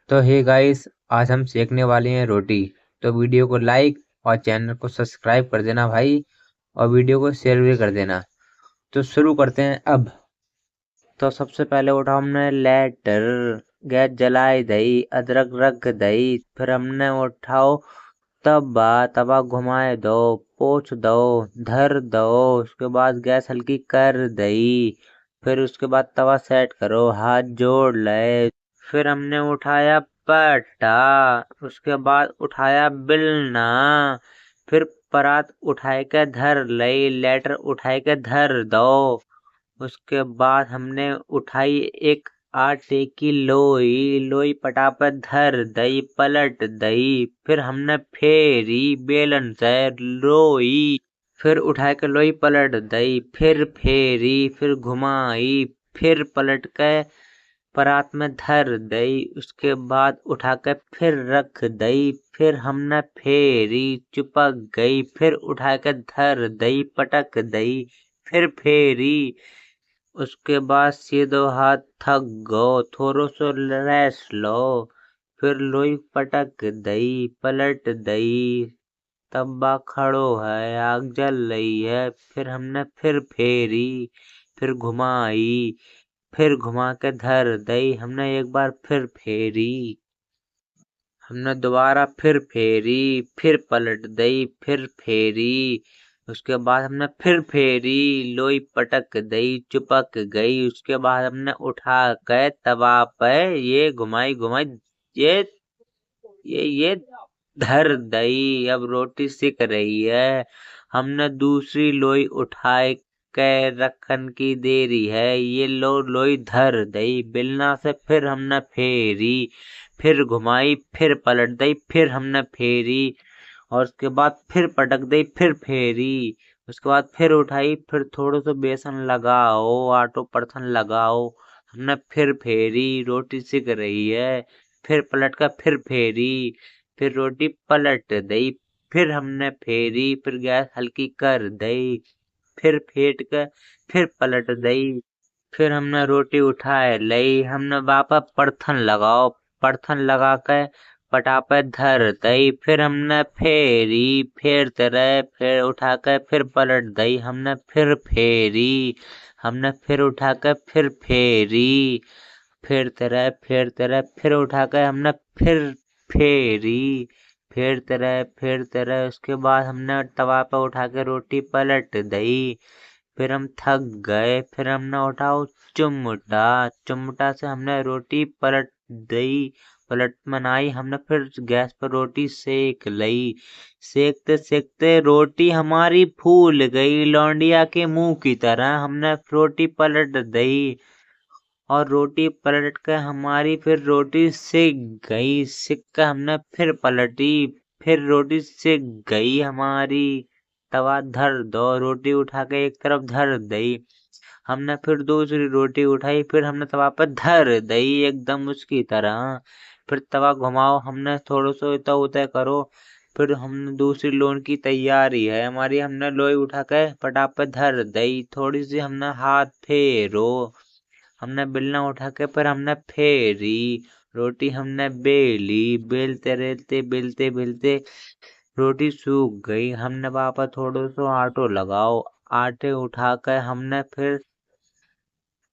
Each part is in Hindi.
तो हे गाइस, आज हम सेकने वाले हैं रोटी। तो वीडियो को लाइक और चैनल को सब्सक्राइब कर देना भाई, और वीडियो को शेयर भी कर देना। तो शुरू करते हैं अब। तो सबसे पहले उठा हमने लेटर, गैस जलाई दई, अदरक रख दई, फिर हमने उठाओ तवा, तवा घुमाए दो, पोंछ दो, धर दो। उसके बाद गैस हल्की कर दई, फिर उसके बाद तवा सेट करो, हाथ जोड़ ले। फिर हमने उठाया पटा, उसके बाद उठाया बेलना, फिर परात उठाए के धर लई, लेटर उठाए के धर दो। उसके बाद हमने उठाई एक आटे की लोई, लोई पटा पे धर दई, पलट दई, फिर हमने फेरी बेलन से लोई, फिर उठा के लोई पलट दई, फिर फेरी, फिर घुमाई, फिर पलट के परात में धर दई। उसके बाद उठा के फिर रख दई, फिर हमने फेरी, चिपक गई, फिर उठा के धर दई, पटक दई, फिर फेरी। उसके बाद सीधो हाथ थक गो, थोड़ो सो रेस्ट लो, फिर लोई पटक दई, पलट दई। तब्बा खड़ो है, आग जल रही है, फिर हमने फिर फेरी, फिर घुमाई, फिर घुमा के धर दई, हमने एक बार फिर फेरी, हमने दोबारा फिर फेरी, फिर पलट दई, फिर फेरी। उसके बाद हमने फिर फेरी, लोई पटक दई, चिपक गई। उसके बाद हमने उठा के तवा पे ये घुमाई घुमाई, ये ये धर दई। अब रोटी सिक रही है, हमने दूसरी लोई उठाए के रखन की देरी है, ये लो लोई धर दई। बेलना से फिर हमने फेरी, फिर घुमाई, फिर पलट दई, फिर हमने फेरी, और उसके बाद फिर पटक दई, फिर फेरी। उसके बाद फिर उठाई, फिर थोड़ा सा बेसन लगाओ, आटो परथन लगाओ, हमने फिर फेरी, रोटी सिक रही है। फिर पलट कर फिर फेरी, फिर रोटी पलट दई, फिर हमने फेरी, फिर गैस हल्की कर दई, फिर फेंट कर फिर पलट दई। फिर हमने रोटी उठाए लई, हमने वापस परथन लगाओ, परथन लगा के पटा पे धर दई, फिर हमने फेरी, फेरते रहे, फिर उठा के फिर पलट दई, हमने फिर फेरी, हमने फिर उठा के फिर फेरी, फेरते रहे, फिर उठा के हमने फिर फेरी, फेरते रहे। उसके बाद हमने तवा पे उठा के रोटी पलट दई, फिर हम थक गए, फिर हमने उठाओ चिमटा, चिमटा से हमने रोटी पलट दई, पलट बनाई, हमने फिर गैस पर रोटी सेक लई। सेकते सेकते रोटी हमारी फूल गई, लौंडिया के मुंह की तरह। हमने रोटी पलट दई, और रोटी पलट कर हमारी फिर रोटी सिक गई। सिक कर हमने फिर पलटी, फिर रोटी सिक गई हमारी। तवा धर दो, रोटी उठा के एक तरफ धर दई, हमने फिर दूसरी रोटी उठाई, फिर हमने तवा पर धर दई एकदम उसकी तरह। फिर तवा घुमाओ, हमने थोड़ा सा इतना उतना करो, फिर हमने दूसरी लोन की तैयारी है हमारी। हमने लोई उठा के पटापे धर दई, थोड़ी सी हमने हाथ फेरो, हमने बेलना उठा के पर हमने फेरी, रोटी हमने बेली, बेलते रहते बेलते बेलते रोटी सूख गई। हमने वापस थोड़ा सा आटो लगाओ, आटे उठा कर हमने फिर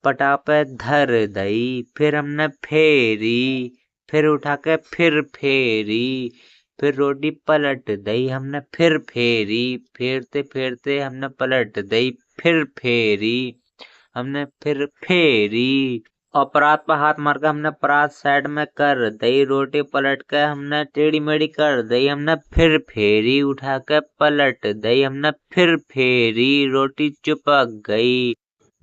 पटा पे धर दई, फिर हमने फेरी, फिर उठा के फिर फेरी, फिर रोटी पलट दई, हमने फिर फेरी, फेरते फेरते हमने पलट दई, फिर फेरी, हमने फिर फेरी, और परात पर हाथ मार कर हमने परात साइड में कर दई, रोटी पलट कर हमने टेढ़ी मेढ़ी कर दई, हमने फिर फेरी, उठा कर पलट दई, हमने फिर फेरी, रोटी चिपक गई।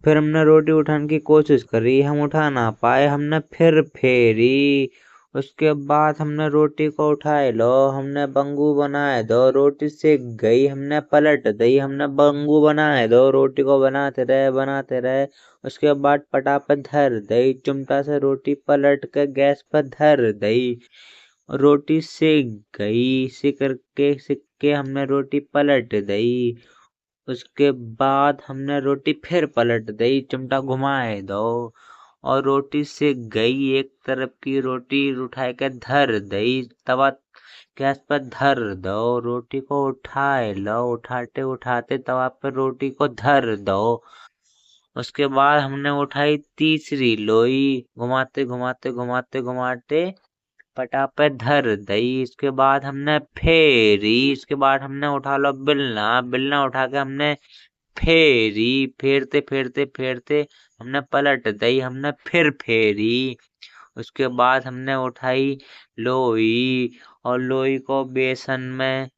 फिर हमने रोटी उठाने की कोशिश करी, हम उठा ना पाए, हमने फिर फेरी। उसके बाद हमने रोटी को उठाए लो, हमने बंगू बनाए दो, रोटी सिक गई, हमने पलट दी, हमने बंगू बनाए दो, रोटी को बनाते रहे बनाते रहे। उसके बाद पटा पे धर दई, चिमटा से रोटी पलट के गैस पर धर दई, रोटी सिक गई। सिक के हमने रोटी पलट दई। उसके बाद हमने रोटी फिर पलट दी, चिमटा घुमाए दो, और रोटी सिक गई। एक तरफ की रोटी उठा के धर दई, तवा गैस पर धर दो, रोटी को उठाए लो, उठाते उठाते तवा पर रोटी को धर दो। उसके बाद हमने उठाई तीसरी लोई, घुमाते घुमाते घुमाते घुमाते पटा पे धर दई। इसके बाद हमने फेरी, इसके बाद हमने उठा लो बेलना, बेलना उठा के हमने फेरी, फेरते फेरते फेरते हमने पलट दई, हमने फिर फेरी। उसके बाद हमने उठाई लोई, और लोई को बेसन में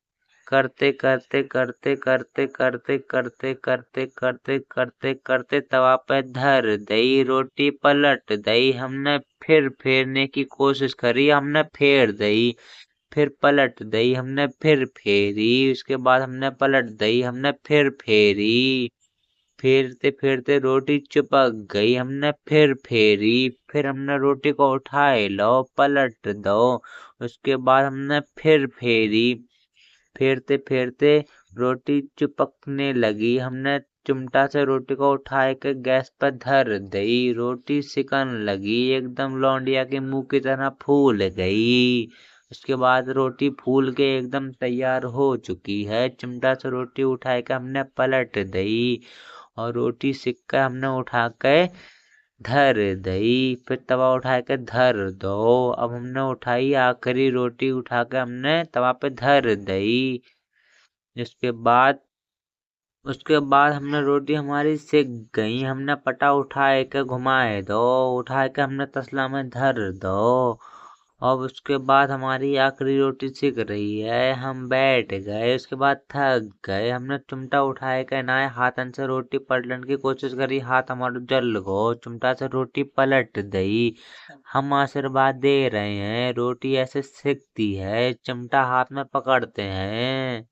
करते करते करते करते करते करते करते करते करते करते तवा पे धर दई, रोटी पलट दई। हमने फिर फेरने की कोशिश करी, हमने फेर दई, फिर पलट दई, हमने फिर फेरी। उसके बाद हमने पलट दई, हमने फिर फेरी। फेरते फेरते रोटी चिपक गई, हमने फिर फेरी। फिर हमने रोटी को उठाए लो, पलट दो। उसके बाद हमने फिर फेरी। फेरते फेरते रोटी चिपकने लगी, हमने चिमटा से रोटी को उठाए के गैस पर धर दई, रोटी सिकन लगी, एकदम लौंडिया के मुंह की तरह फूल गई। उसके बाद रोटी फूल के एकदम तैयार हो चुकी है। चिमटा से रोटी उठाए के हमने पलट दई, और रोटी सिक कर हमने उठा के धर दई। फिर तवा उठा के धर दो। अब हमने उठाई आखिरी रोटी, उठा के हमने तवा पे धर दई। उसके बाद हमने रोटी हमारी सिक गई, हमने पटा उठाए के घुमाए दो, उठाए के हमने तसला में धर दो। अब उसके बाद हमारी आखिरी रोटी सिक रही है, हम बैठ गए। उसके बाद थक गए, हमने चिमटा उठाए के ना हाथन से रोटी पलटने की कोशिश करी, हाथ हमारा जल गो, चिमटा से रोटी पलट गई। हम आशीर्वाद दे रहे हैं, रोटी ऐसे सिकती है, चिमटा हाथ में पकड़ते हैं।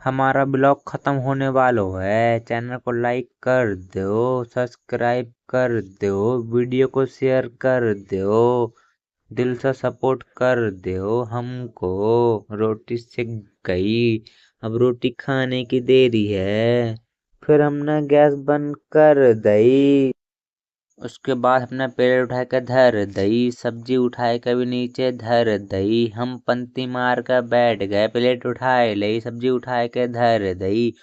हमारा ब्लॉग खत्म होने वाला है, चैनल को लाइक कर दो, सब्सक्राइब कर दो, वीडियो को शेयर कर दो, दिल से सपोर्ट कर दो हमको। रोटी सिक गई, अब रोटी खाने की देरी है। फिर हमने गैस बंद कर दई। उसके बाद हमने पेड़ उठा कर धर दई, सब्जी उठाए कभी नीचे धर दई। हम पंक्ति मार कर बैठ गए, प्लेट उठाए लई, सब्जी उठाए के धर दई।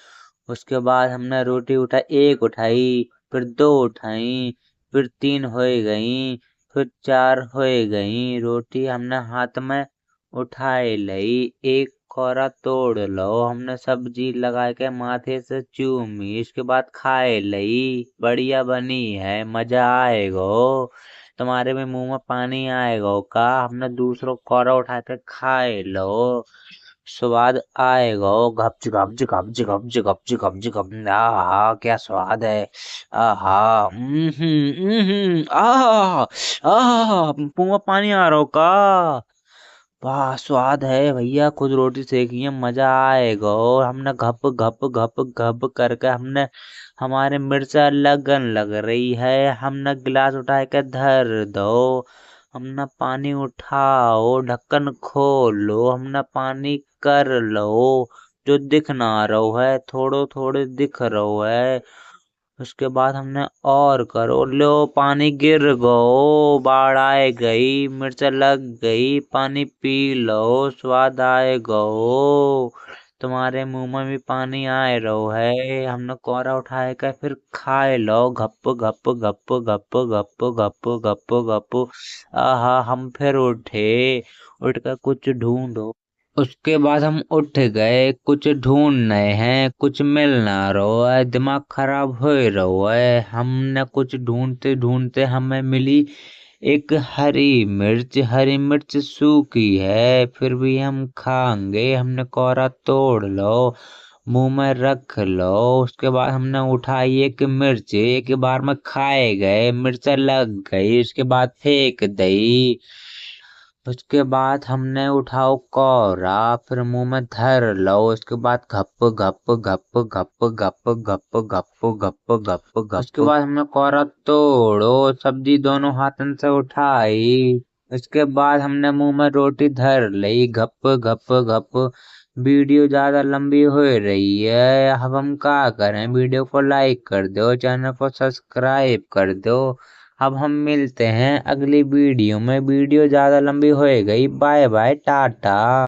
उसके बाद हमने रोटी एक उठाई, फिर दो उठाई, फिर तीन हो गई, फिर चार हो गई। रोटी हमने हाथ में उठाए लई, एक कोरा तोड़ लो, हमने सब्जी लगा के माथे से चूमी, इसके बाद खाए लई। बढ़िया बनी है, मजा आएगो, तुम्हारे भी मुंह में पानी आएगा का। हमने दूसरों कोरा उठा के खाए लो, स्वाद आएगा। गपच गपच गपच गपच गपच गपच गप, आहा क्या स्वाद है। आहा आहा आहा, मुंह में पानी आ रहा हो का। वाह स्वाद है भैया, खुद रोटी सेकी है, मजा आएगा। और हमने घप घप घप घप करके हमने हमारे मिर्चा लगन लग रही है, हमने गिलास उठा के धर दो। हमने पानी उठाओ, ढक्कन खोलो, हमने पानी कर लो, जो दिख ना रहो है, थोड़ो थोड़े दिख रहो है। उसके बाद हमने और करो, लो पानी गिर गो, बाढ़ आए गई, मिर्च लग गई, पानी पी लो, स्वाद आए गो। तुम्हारे मुंह में भी पानी आए रहो है। हमने कोरा उठाए कर फिर खाए लो, घप घप घप घप घप घप घप घप। आहा हम फिर उठे, उठकर कुछ ढूंढो। उसके बाद हम उठ गए, कुछ ढूंढ रहे हैं, कुछ मिल ना रहा है, दिमाग खराब हो रहा है। हमने कुछ ढूंढते ढूंढते हमें मिली एक हरी मिर्च। हरी मिर्च सूखी है, फिर भी हम खाएंगे। हमने कोरा तोड़ लो, मुंह में रख लो। उसके बाद हमने उठाई एक मिर्च, एक बार में खाए गए, मिर्च लग गई, उसके बाद फेंक दई। उसके बाद हमने उठाओ कोरा, फिर मुंह में धर लो, उसके बाद घप घप घप घप घप घप घप घप घप घप। उसके बाद हमने कोरा तोड़ो, सब्जी दोनों हाथन से उठाई। उसके बाद हमने मुंह में रोटी धर ली, घप घप घप। वीडियो ज्यादा लंबी हो रही है, अब हम क्या करें। वीडियो को लाइक कर दो, चैनल को सब्सक्राइब कर दो। अब हम मिलते हैं अगली वीडियो में। वीडियो ज्यादा लंबी हो गई। Bye bye Tata.